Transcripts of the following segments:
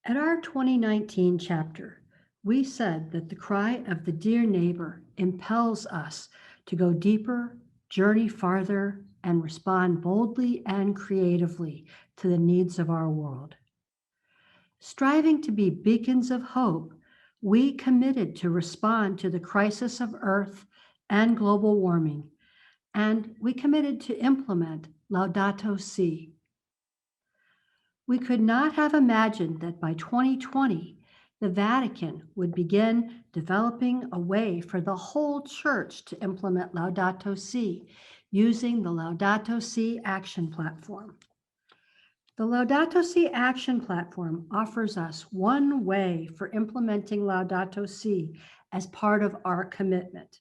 At our 2019 chapter, we said that the cry of the dear neighbor impels us to go deeper, journey farther, and respond boldly and creatively to the needs of our world. Striving to be beacons of hope, we committed to respond to the crisis of Earth and global warming, and we committed to implement Laudato Si. We could not have imagined that by 2020, the Vatican would begin developing a way for the whole church to implement Laudato Si using the Laudato Si Action Platform. The Laudato Si Action Platform offers us one way for implementing Laudato Si as part of our commitment.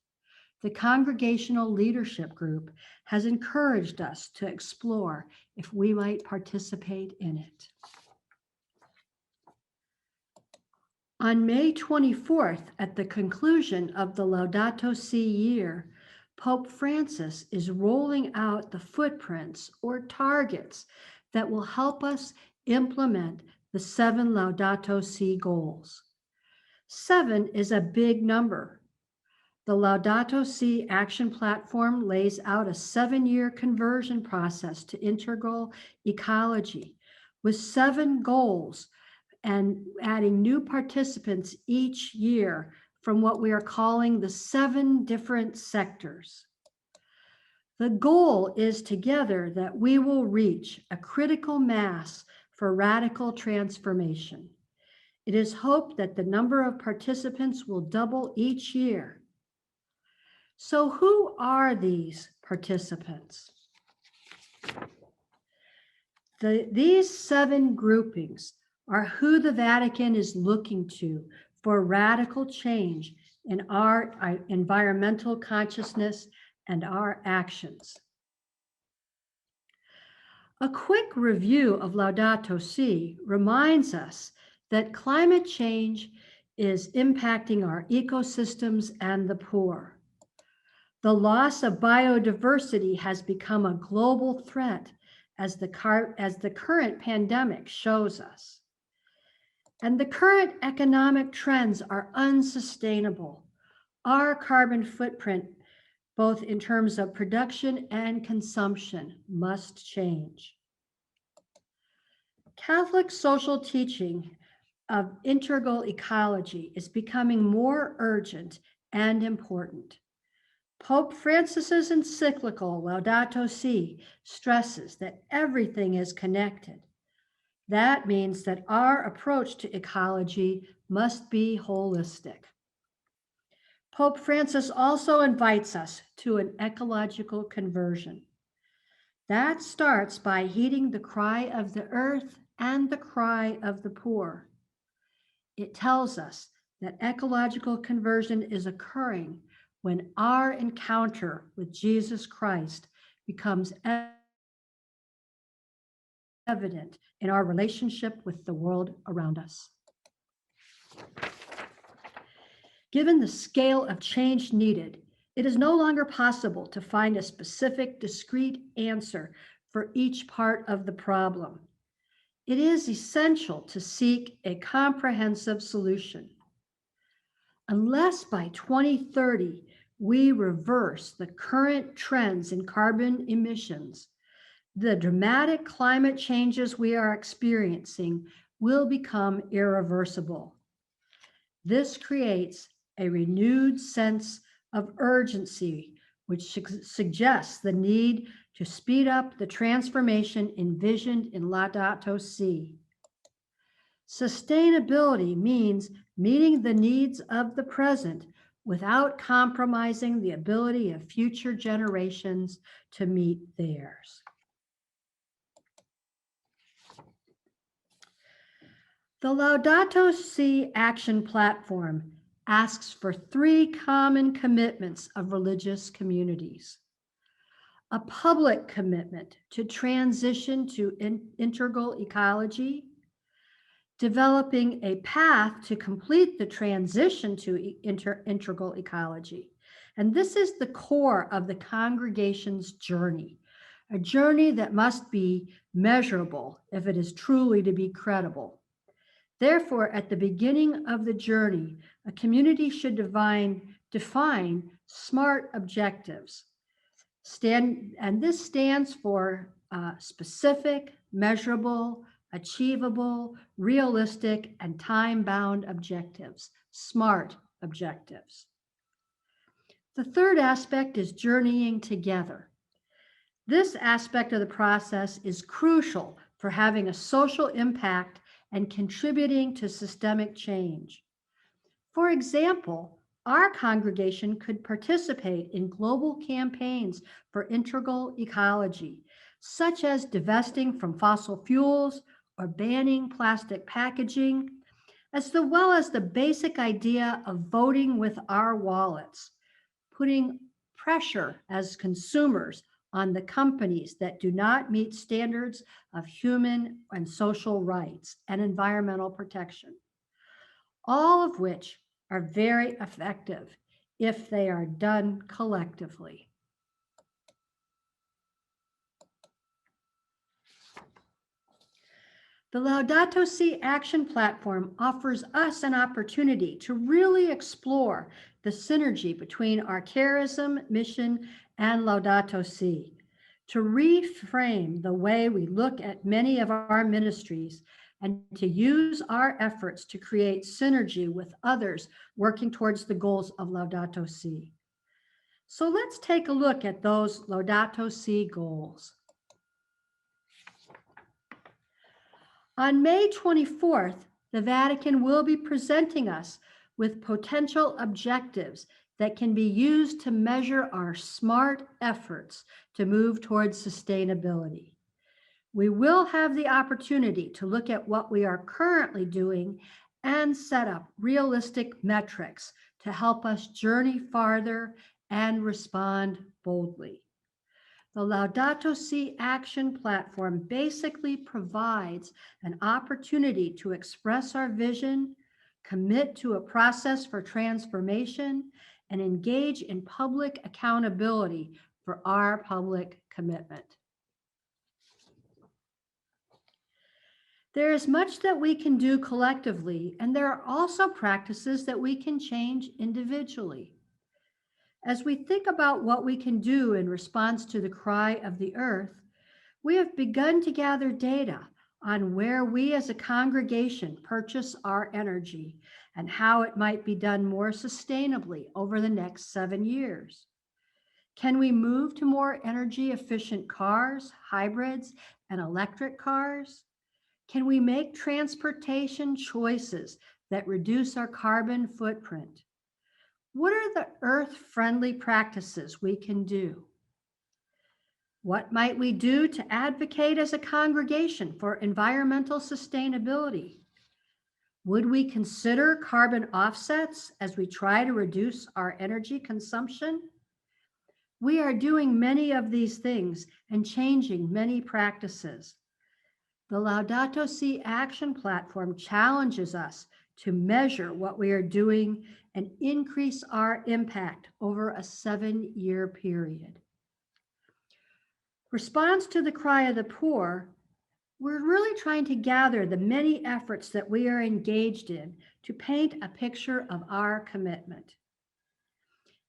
The Congregational Leadership Group has encouraged us to explore if we might participate in it. On May 24th, at the conclusion of the Laudato Si year, Pope Francis is rolling out the footprints or targets that will help us implement the 7 Laudato Si goals. 7 is a big number. The Laudato Si Action Platform lays out a 7-year conversion process to integral ecology with 7 goals and adding new participants each year from what we are calling the 7 different sectors. The goal is together that we will reach a critical mass for radical transformation. It is hoped that the number of participants will double each year. So who are these participants? These 7 groupings are who the Vatican is looking to for radical change in our environmental consciousness and our actions. A quick review of Laudato Si reminds us that climate change is impacting our ecosystems and the poor. The loss of biodiversity has become a global threat as the current pandemic shows us. And the current economic trends are unsustainable. Our carbon footprint, both in terms of production and consumption, must change. Catholic social teaching of integral ecology is becoming more urgent and important. Pope Francis's encyclical Laudato Si stresses that everything is connected. That means that our approach to ecology must be holistic. Pope Francis also invites us to an ecological conversion. That starts by heeding the cry of the earth and the cry of the poor. It tells us that ecological conversion is occurring when our encounter with Jesus Christ becomes evident in our relationship with the world around us. Given the scale of change needed, it is no longer possible to find a specific, discrete answer for each part of the problem. It is essential to seek a comprehensive solution. Unless by 2030, we reverse the current trends in carbon emissions, the dramatic climate changes we are experiencing will become irreversible. This creates a renewed sense of urgency, which suggests the need to speed up the transformation envisioned in Laudato Si. Sustainability means meeting the needs of the present without compromising the ability of future generations to meet theirs. The Laudato Si Action Platform asks for 3 common commitments of religious communities. A public commitment to transition to integral ecology, developing a path to complete the transition to integral ecology. And this is the core of the congregation's journey, a journey that must be measurable if it is truly to be credible. Therefore, at the beginning of the journey, a community should define SMART objectives. And this stands for specific, measurable, achievable, realistic, and time-bound objectives, SMART objectives. The third aspect is journeying together. This aspect of the process is crucial for having a social impact and contributing to systemic change. For example, our congregation could participate in global campaigns for integral ecology, such as divesting from fossil fuels or banning plastic packaging, as well as the basic idea of voting with our wallets, putting pressure as consumers on the companies that do not meet standards of human and social rights and environmental protection, all of which are very effective if they are done collectively. The Laudato Si Action Platform offers us an opportunity to really explore the synergy between our charism, mission, and Laudato Si, to reframe the way we look at many of our ministries and to use our efforts to create synergy with others working towards the goals of Laudato Si. So let's take a look at those Laudato Si goals. On May 24th, the Vatican will be presenting us with potential objectives that can be used to measure our SMART efforts to move towards sustainability. We will have the opportunity to look at what we are currently doing and set up realistic metrics to help us journey farther and respond boldly. The Laudato Si Action Platform basically provides an opportunity to express our vision, commit to a process for transformation, and engage in public accountability for our public commitment. There is much that we can do collectively, and there are also practices that we can change individually. As we think about what we can do in response to the cry of the earth, we have begun to gather data on where we as a congregation purchase our energy and how it might be done more sustainably over the next 7 years. Can we move to more energy efficient cars, hybrids, and electric cars? Can we make transportation choices that reduce our carbon footprint? What are the earth-friendly practices we can do? What might we do to advocate as a congregation for environmental sustainability? Would we consider carbon offsets as we try to reduce our energy consumption? We are doing many of these things and changing many practices. The Laudato Si Action Platform challenges us to measure what we are doing and increase our impact over a 7-year period. Response to the cry of the poor, we're really trying to gather the many efforts that we are engaged in to paint a picture of our commitment.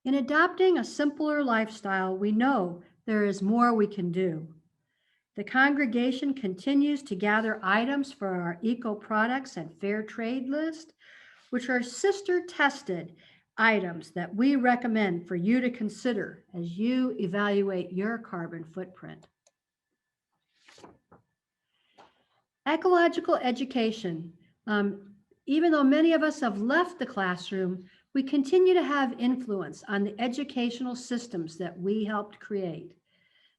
In adopting a simpler lifestyle, we know there is more we can do. The congregation continues to gather items for our eco products and fair trade list, which are sister tested items that we recommend for you to consider as you evaluate your carbon footprint. Ecological education. Even though many of us have left the classroom, we continue to have influence on the educational systems that we helped create.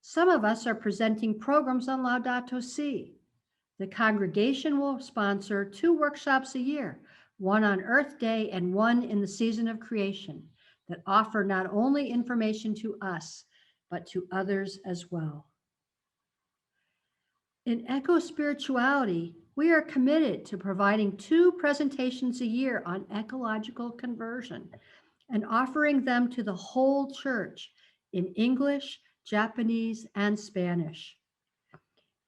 Some of us are presenting programs on Laudato Si. The congregation will sponsor 2 workshops a year, one on Earth Day and one in the season of creation, that offer not only information to us, but to others as well. In eco-spirituality, we are committed to providing 2 presentations a year on ecological conversion and offering them to the whole church in English, Japanese, and Spanish.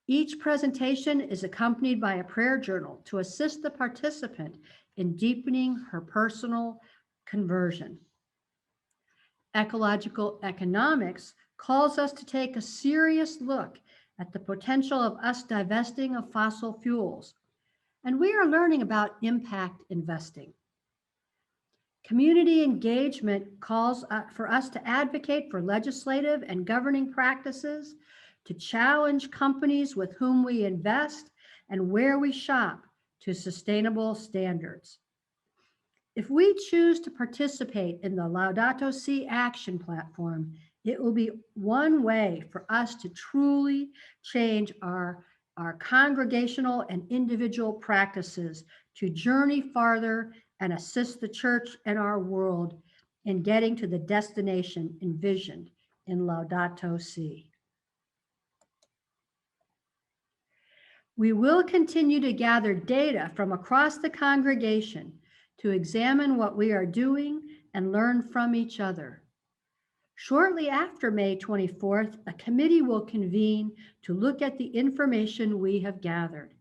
Each presentation is accompanied by a prayer journal to assist the participant in deepening her personal conversion. Ecological economics calls us to take a serious look at the potential of us divesting of fossil fuels, and we are learning about impact investing. Community engagement calls for us to advocate for legislative and governing practices to challenge companies with whom we invest and where we shop to sustainable standards. If we choose to participate in the Laudato Si action platform, it will be one way for us to truly change our congregational and individual practices to journey farther and assist the church and our world in getting to the destination envisioned in Laudato Si. We will continue to gather data from across the congregation to examine what we are doing and learn from each other. Shortly after May 24th, a committee will convene to look at the information we have gathered,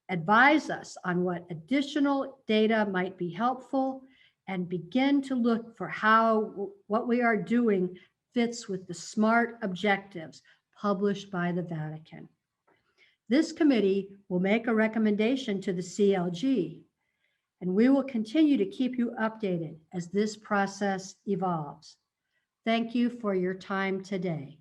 advise us on what additional data might be helpful, and begin to look for how what we are doing fits with the SMART objectives published by the Vatican. This committee will make a recommendation to the CLG, and we will continue to keep you updated as this process evolves. Thank you for your time today.